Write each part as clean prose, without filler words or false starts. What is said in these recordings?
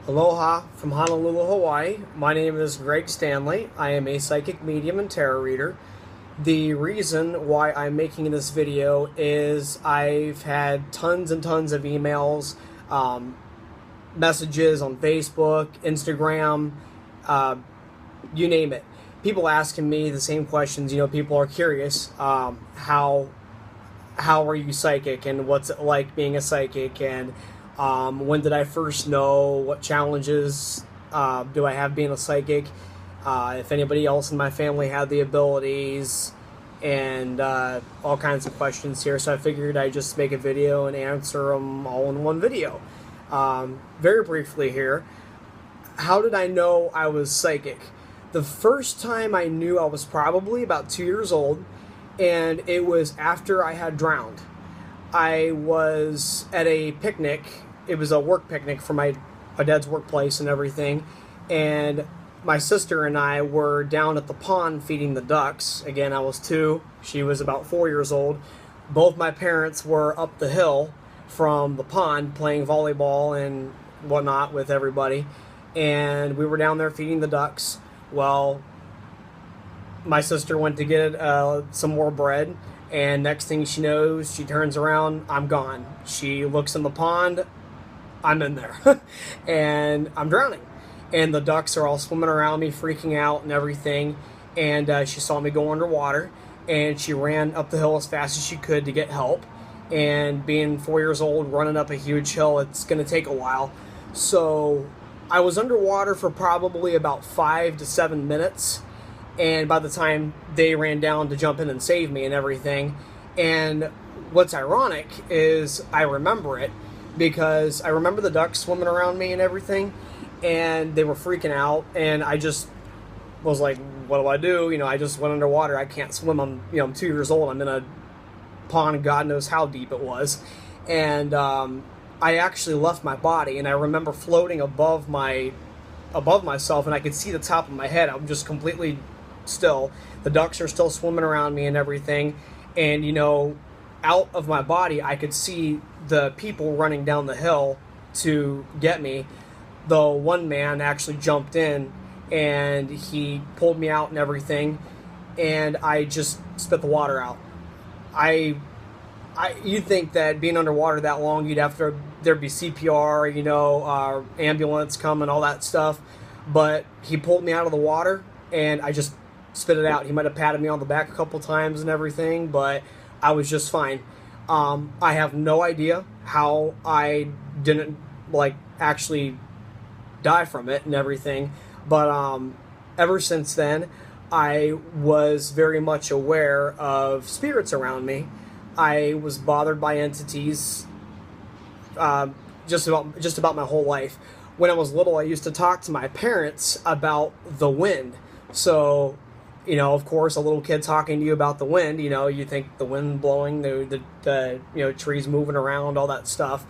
Aloha from Honolulu, Hawaii. My name is Greg Stanley. I am a psychic medium and tarot reader. The reason why I'm making this video is I've had tons and tons of emails, messages on Facebook, Instagram, you name it. People asking me the same questions. People are curious. How are you psychic, and what's it like being a psychic, and when did I first know? What challenges do I have being a psychic? If anybody else in my family had the abilities, and all kinds of questions here. So I figured I'd just make a video and answer them all in one video. Very briefly here, how did I know I was psychic? The first time I knew I was probably about 2 years old, and it was after I had drowned. I was at a picnic. It was a work picnic for my dad's workplace and everything, and my sister and I were down at the pond feeding the ducks. Again, I was 2. She was about 4 years old. Both my parents were up the hill from the pond playing volleyball and whatnot with everybody, and we were down there feeding the ducks. Well, my sister went to get some more bread, and next thing she knows, she turns around, I'm gone. She looks in the pond, I'm in there, and I'm drowning. And the ducks are all swimming around me, freaking out and everything, and she saw me go underwater, and she ran up the hill as fast as she could to get help. And being 4 years old, running up a huge hill, it's going to take a while. So I was underwater for probably about 5 to 7 minutes. And by the time they ran down to jump in and save me and everything. And what's ironic is I remember it, because I remember the ducks swimming around me and everything, and they were freaking out, and I just was like, what do I do? I just went underwater. I can't swim. I'm 2 years old. I'm in a pond, God knows how deep it was. And I actually left my body, and I remember floating above myself, and I could see the top of my head. I'm just completely still. The ducks are still swimming around me and everything, and out of my body I could see the people running down the hill to get me. The one man actually jumped in, and he pulled me out and everything, and I just spit the water out. You'd think that being underwater that long, there'd be CPR, ambulance coming, all that stuff, but he pulled me out of the water, and I just spit it out. He might have patted me on the back a couple times and everything, but I was just fine. I have no idea how I didn't actually die from it and everything, but ever since then I was very much aware of spirits around me. I was bothered by entities just about my whole life. When I was little, I used to talk to my parents about the wind. So of course, a little kid talking to you about the wind, you think the wind blowing, the trees moving around, all that stuff.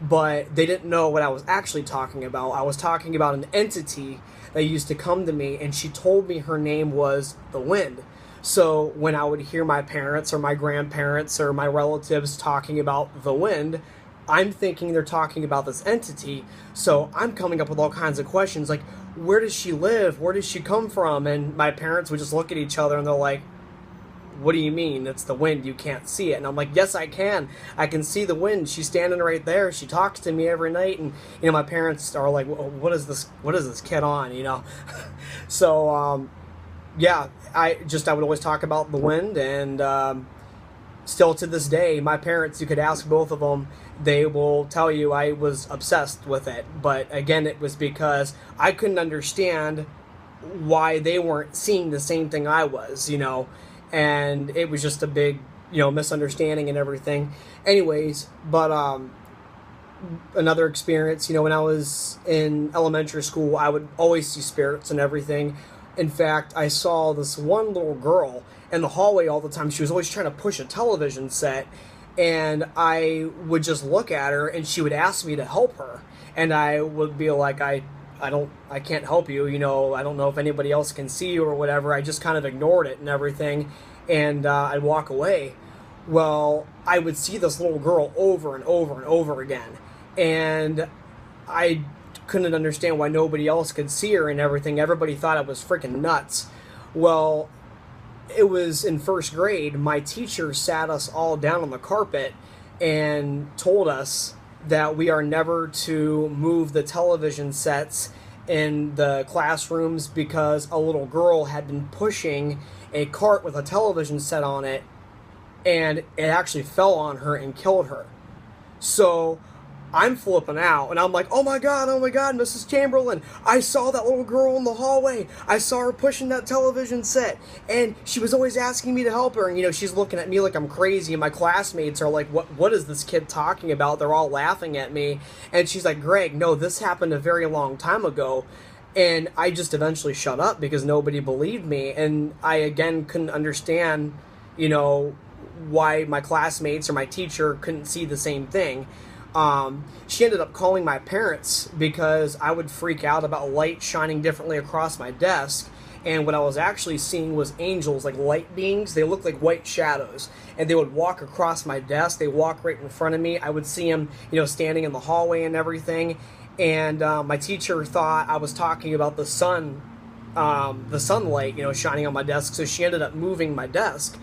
But they didn't know what I was actually talking about. I was talking about an entity that used to come to me, and she told me her name was the wind. So when I would hear my parents or my grandparents or my relatives talking about the wind, I'm thinking they're talking about this entity. So I'm coming up with all kinds of questions like, where does she live? Where does she come from? And my parents would just look at each other and they're like, what do you mean? It's the wind. You can't see it. And I'm like, yes, I can. I can see the wind. She's standing right there. She talks to me every night. And, my parents are like, what is this kid on? So, yeah, I would always talk about the wind. And still to this day, my parents, you could ask both of them, they will tell you I was obsessed with it. But again, it was because I couldn't understand why they weren't seeing the same thing I was, and it was just a big, misunderstanding and everything. Anyways, but another experience, when I was in elementary school, I would always see spirits and everything. In fact, I saw this one little girl in the hallway all the time. She was always trying to push a television set, and I would just look at her, and she would ask me to help her, and I would be like, I can't help you, I don't know if anybody else can see you or whatever. I just kind of ignored it and everything, and I'd walk away. Well, I would see this little girl over and over and over again, and I couldn't understand why nobody else could see her and everything. Everybody thought I was freaking nuts. Well, it was in first grade. My teacher sat us all down on the carpet and told us that we are never to move the television sets in the classrooms because a little girl had been pushing a cart with a television set on it, and it actually fell on her and killed her. So I'm flipping out, and I'm like, oh my God, Mrs. Chamberlain, I saw that little girl in the hallway. I saw her pushing that television set, and she was always asking me to help her, and, you know, she's looking at me like I'm crazy, and my classmates are like, what is this kid talking about? They're all laughing at me, and she's like, Greg, no, this happened a very long time ago. And I just eventually shut up because nobody believed me, and I, again, couldn't understand, you know, why my classmates or my teacher couldn't see the same thing. She ended up calling my parents because I would freak out about light shining differently across my desk, and what I was actually seeing was angels, like light beings. They looked like white shadows, and they would walk across my desk. They walk right in front of me. I would see them, you know, standing in the hallway and everything, and my teacher thought I was talking about the sunlight, you know, shining on my desk, so she ended up moving my desk.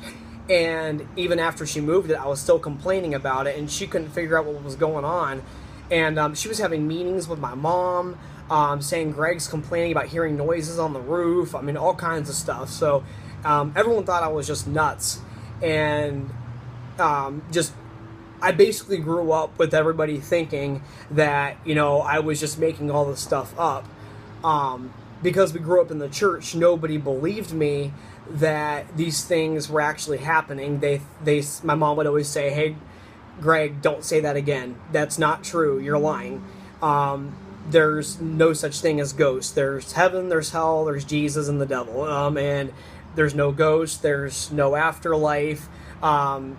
And even after she moved it, I was still complaining about it, and she couldn't figure out what was going on. And she was having meetings with my mom, saying Greg's complaining about hearing noises on the roof. I mean, all kinds of stuff. So everyone thought I was just nuts. And I basically grew up with everybody thinking that, you know, I was just making all this stuff up. Because we grew up in the church, nobody believed me that these things were actually happening. My mom would always say, hey, Greg, don't say that again. That's not true. You're lying. There's no such thing as ghosts. There's heaven, there's hell, there's Jesus and the devil. And there's no ghosts, there's no afterlife. None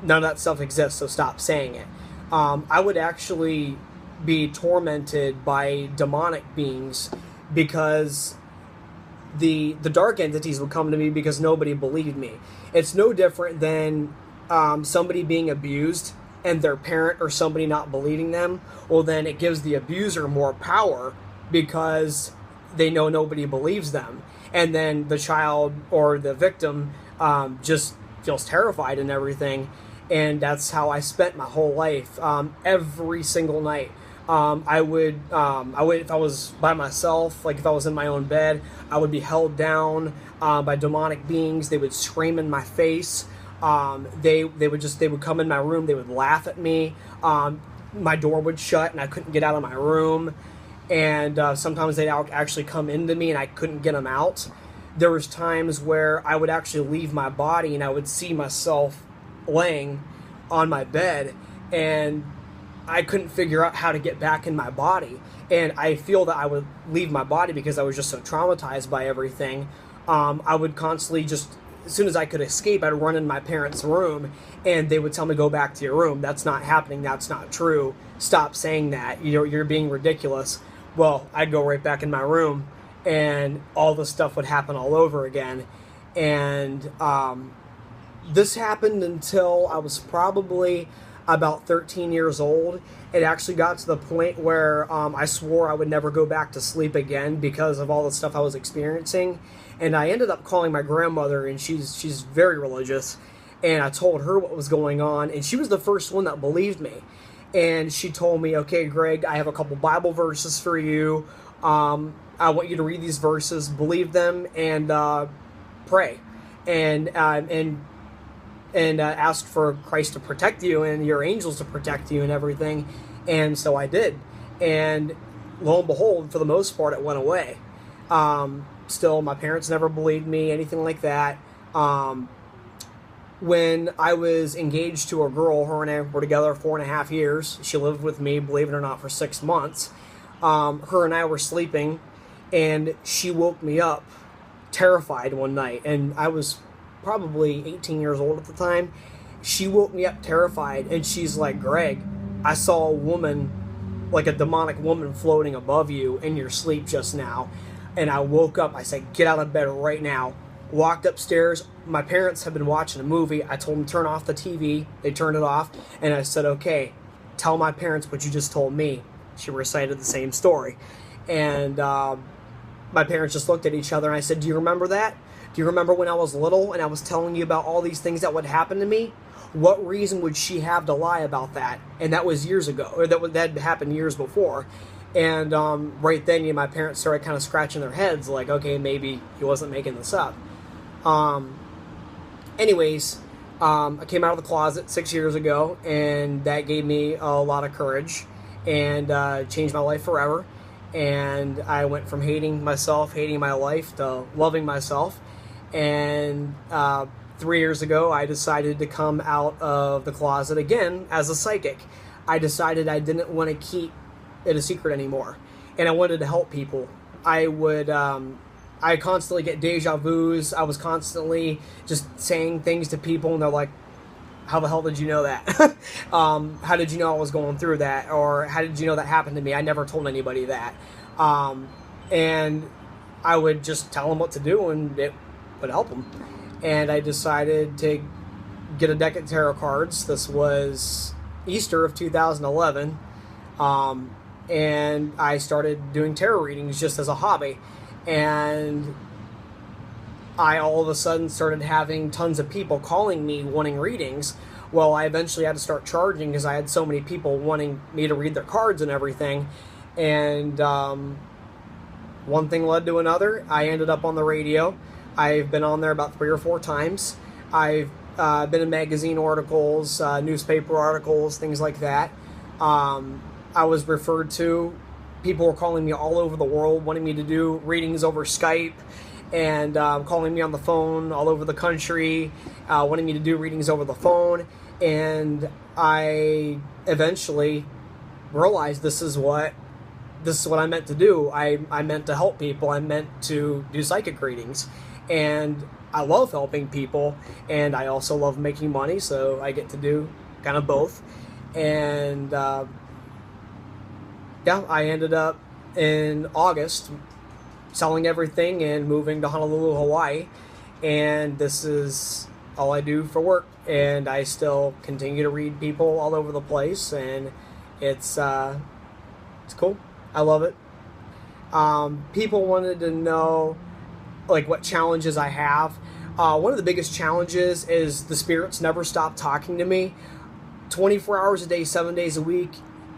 of that stuff exists, so stop saying it. I would actually be tormented by demonic beings because the dark entities would come to me because nobody believed me. It's no different than somebody being abused and their parent or somebody not believing them. Well, then it gives the abuser more power because they know nobody believes them. And then the child or the victim just feels terrified and everything. And that's how I spent my whole life, every single night. I would, if I was by myself, like if I was in my own bed, I would be held down by demonic beings. They would scream in my face. They would come in my room. They would laugh at me. My door would shut and I couldn't get out of my room. And sometimes they'd actually come into me and I couldn't get them out. There was times where I would actually leave my body and I would see myself laying on my bed, and I couldn't figure out how to get back in my body. And I feel that I would leave my body because I was just so traumatized by everything. I would constantly just, as soon as I could escape, I'd run in my parents' room, and they would tell me, go back to your room. That's not happening. That's not true. Stop saying that. You're being ridiculous. Well, I'd go right back in my room, and all the stuff would happen all over again. And this happened until I was probably about 13 years old. It actually got to the point where I swore I would never go back to sleep again because of all the stuff I was experiencing. And I ended up calling my grandmother, and she's very religious, and I told her what was going on, and she was the first one that believed me. And she told me, okay, Greg, I have a couple Bible verses for you. I want you to read these verses, believe them, and pray, and ask for Christ to protect you and your angels to protect you and everything. And so I did. And lo and behold, for the most part, it went away. Still, my parents never believed me, anything like that. When I was engaged to a girl, her and I were together 4.5 years. She lived with me, believe it or not, for 6 months. Her and I were sleeping, and she woke me up terrified one night. And I was probably 18 years old at the time. She woke me up terrified, and she's like, Greg, I saw a woman, like a demonic woman, floating above you in your sleep just now. And I woke up. I said, get out of bed right now. Walked upstairs. My parents had been watching a movie. I told them to turn off the TV. They turned it off. And I said, okay, tell my parents what you just told me. She recited the same story. And my parents just looked at each other, and I said, do you remember that? Do you remember when I was little and I was telling you about all these things that would happen to me? What reason would she have to lie about that? And that was years ago, or that happened years before. And right then, my parents started kind of scratching their heads, like, okay, maybe he wasn't making this up. Anyways, I came out of the closet 6 years ago, and that gave me a lot of courage and changed my life forever. And I went from hating myself, hating my life, to loving myself. And 3 years ago, I decided to come out of the closet again as a psychic. I decided I didn't want to keep it a secret anymore, and I wanted to help people. I constantly get deja vus. I was constantly just saying things to people, and they're like, how the hell did you know that? How did you know I was going through that? Or how did you know that happened to me? I never told anybody that. And I would just tell them what to do, and it would help them. And I decided to get a deck of tarot cards. This was Easter of 2011. And I started doing tarot readings just as a hobby. And I all of a sudden started having tons of people calling me wanting readings. Well, I eventually had to start charging because I had so many people wanting me to read their cards and everything. And one thing led to another. I ended up on the radio. I've been on there about 3 or 4 times. I've been in magazine articles, newspaper articles, things like that. I was referred to. People were calling me all over the world, wanting me to do readings over Skype, and calling me on the phone all over the country, wanting me to do readings over the phone. And I eventually realized this is what I meant to do. I meant to help people. I meant to do psychic readings. And I love helping people, and I also love making money, so I get to do kind of both. And yeah, I ended up in August selling everything and moving to Honolulu, Hawaii. And this is all I do for work. And I still continue to read people all over the place, and it's cool. I love it. People wanted to know, like, what challenges I have. One of the biggest challenges is the spirits never stop talking to me 24 hours a day, 7 days a week.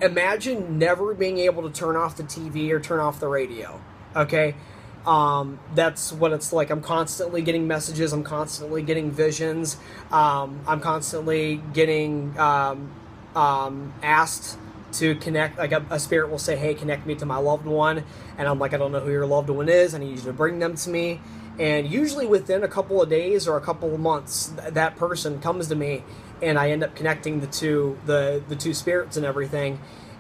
Imagine never being able to turn off the TV or turn off the radio. Okay? That's what it's like. I'm constantly getting messages. I'm constantly getting visions. I'm constantly getting asked to connect. Like a spirit will say, hey, connect me to my loved one. And I'm like, I don't know who your loved one is. I need you to bring them to me. And usually within a couple of days or a couple of months, that person comes to me, and I end up connecting the two spirits and everything.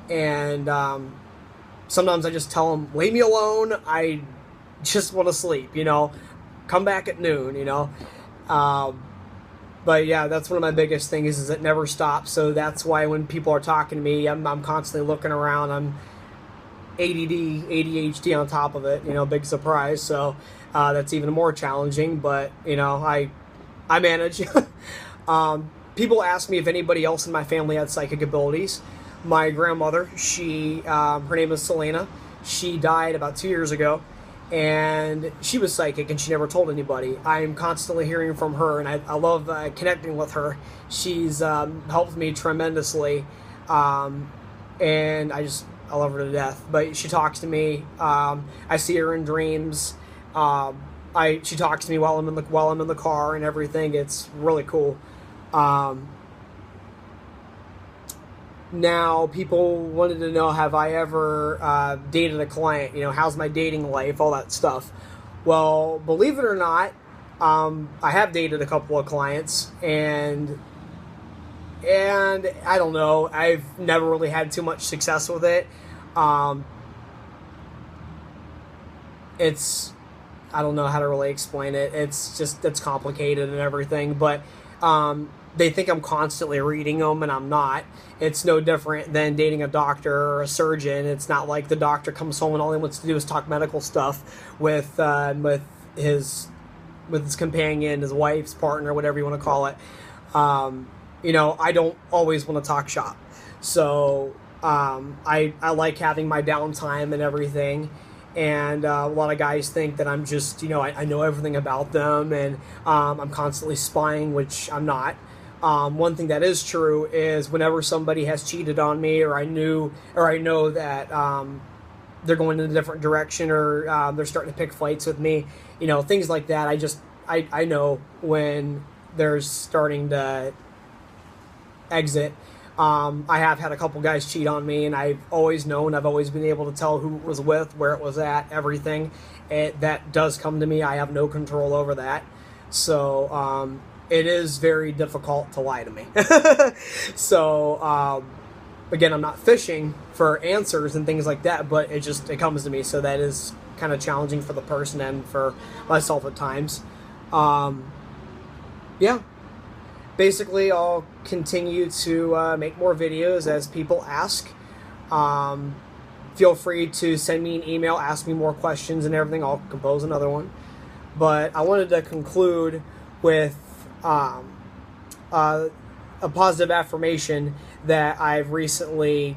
And sometimes I just tell them, leave me alone. I just want to sleep, come back at noon, but yeah, that's one of my biggest things is it never stops. So that's why when people are talking to me, I'm constantly looking around. I'm ADD, ADHD on top of it, big surprise. So that's even more challenging, but I manage. People ask me if anybody else in my family had psychic abilities. My grandmother, her name is Selena. She died about 2 years ago, and she was psychic, and she never told anybody. I'm constantly hearing from her, and I love connecting with her. She's helped me tremendously, and I love her to death. But she talks to me. I see her in dreams. She talks to me while I'm in the car and everything. It's really cool. Now, people wanted to know, have I ever dated a client? How's my dating life? All that stuff. Well, believe it or not, I have dated a couple of clients, and I don't know. I've never really had too much success with it. I don't know how to really explain it. It's complicated and everything, but they think I'm constantly reading them, and I'm not. It's no different than dating a doctor or a surgeon. It's not like the doctor comes home and all he wants to do is talk medical stuff with his companion, his wife's partner, whatever you want to call it. I don't always want to talk shop. So I like having my downtime and everything. And a lot of guys think that I'm just, I know everything about them, and I'm constantly spying, which I'm not. One thing that is true is whenever somebody has cheated on me, or I know that they're going in a different direction, or they're starting to pick fights with me, things like that. I know when they're starting to exit. I have had a couple guys cheat on me, and I've always known, I've always been able to tell who it was with, where it was at, everything. That does come to me. I have no control over that. So it is very difficult to lie to me. So again, I'm not fishing for answers and things like that, but it comes to me. So that is kind of challenging for the person and for myself at times. Yeah. Basically, I'll continue to make more videos as people ask. Feel free to send me an email, ask me more questions and everything. I'll compose another one. But I wanted to conclude with a positive affirmation that I've recently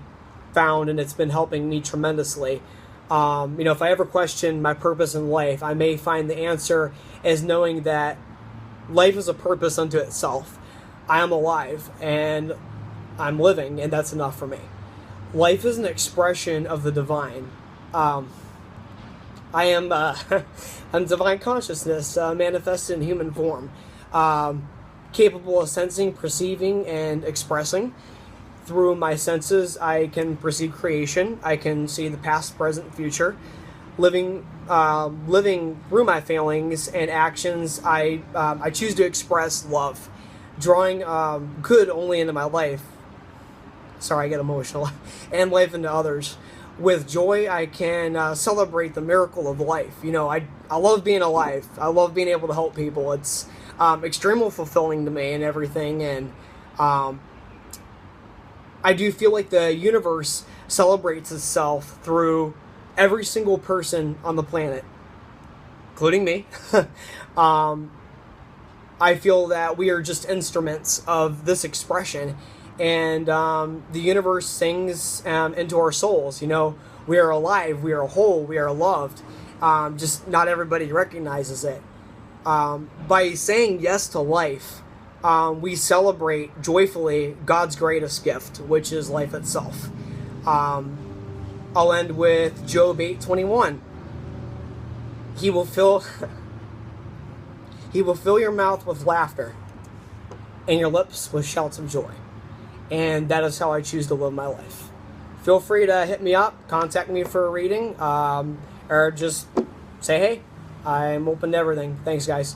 found, and it's been helping me tremendously. If I ever question my purpose in life, I may find the answer as knowing that life is a purpose unto itself. I am alive, and I'm living, and that's enough for me. Life is an expression of the divine. I am a divine consciousness manifested in human form, capable of sensing, perceiving, and expressing. Through my senses, I can perceive creation. I can see the past, present, future. Living through my feelings and actions, I choose to express love. Drawing good only into my life. Sorry, I get emotional. And life into others. With joy, I can celebrate the miracle of life. I love being alive. I love being able to help people. It's extremely fulfilling to me and everything. And I do feel like the universe celebrates itself through every single person on the planet, including me. I feel that we are just instruments of this expression, and the universe sings into our souls. We are alive, we are whole, we are loved. Just not everybody recognizes it. By saying yes to life, we celebrate joyfully God's greatest gift, which is life itself. I'll end with Job 8:21. He will fill your mouth with laughter and your lips with shouts of joy. And that is how I choose to live my life. Feel free to hit me up, contact me for a reading, or just say hey. I'm open to everything. Thanks, guys.